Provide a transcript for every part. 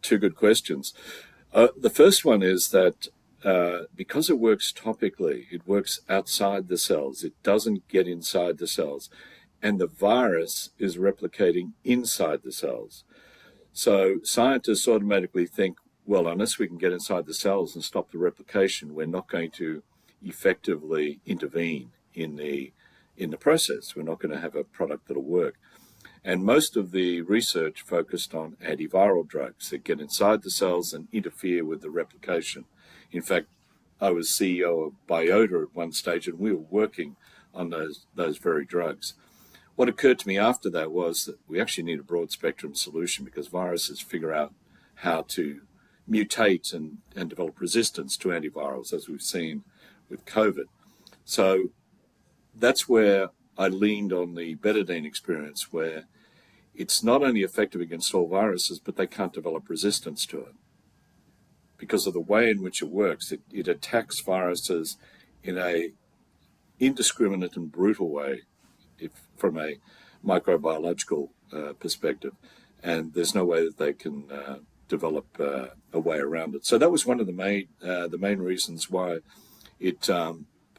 Two good questions. The first one is that because it works topically, it works outside the cells. It doesn't get inside the cells. And the virus is replicating inside the cells. So scientists automatically think, well, unless we can get inside the cells and stop the replication, we're not going to effectively intervene in the process. We're not going to have a product that'll work. And most of the research focused on antiviral drugs that get inside the cells and interfere with the replication. In fact, I was CEO of Biota at one stage, and we were working on those very drugs. What occurred to me after that was that we actually need a broad spectrum solution because viruses figure out how to mutate and develop resistance to antivirals, as we've seen with COVID. So that's where I leaned on the betadine experience, where it's not only effective against all viruses, but they can't develop resistance to it. Because of the way in which it works, it attacks viruses in a indiscriminate and brutal way from a microbiological perspective. And there's no way that they can develop a way around it. So that was one of the main reasons why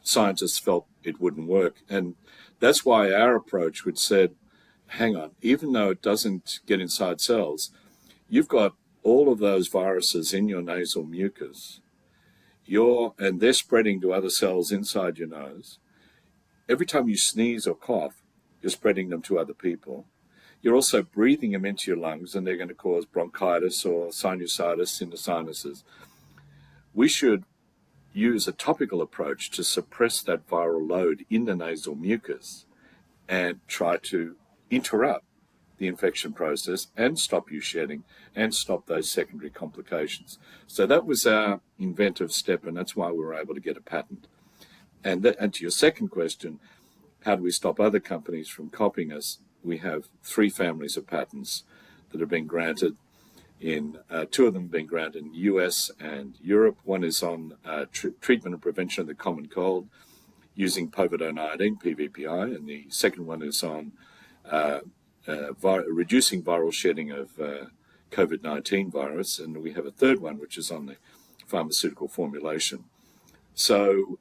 scientists felt it wouldn't work. And that's why our approach would said, hang on, even though it doesn't get inside cells, you've got all of those viruses in your nasal mucus, and they're spreading to other cells inside your nose. Every time you sneeze or cough, you're spreading them to other people. You're also breathing them into your lungs, and they're going to cause bronchitis or sinusitis in the sinuses. We should use a topical approach to suppress that viral load in the nasal mucus and try to interrupt the infection process and stop you shedding and stop those secondary complications. So that was our inventive step, and that's why we were able to get a patent. And to your second question, how do we stop other companies from copying us? We have 3 families of patents that have been granted. Two of them have been granted in the US and Europe. One is on treatment and prevention of the common cold using povidone iodine, PVPI, and the second one is on reducing viral shedding of COVID-19 virus, and we have a third one which is on the pharmaceutical formulation. So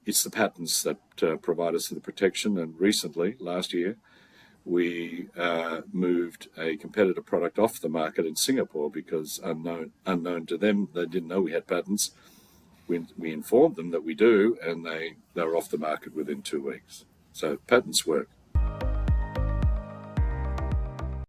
it's the patents that provide us with the protection, and recently, last year, we moved a competitor product off the market in Singapore because unknown to them, they didn't know we had patents. We informed them that we do, and they were off the market within 2 weeks. So patents work.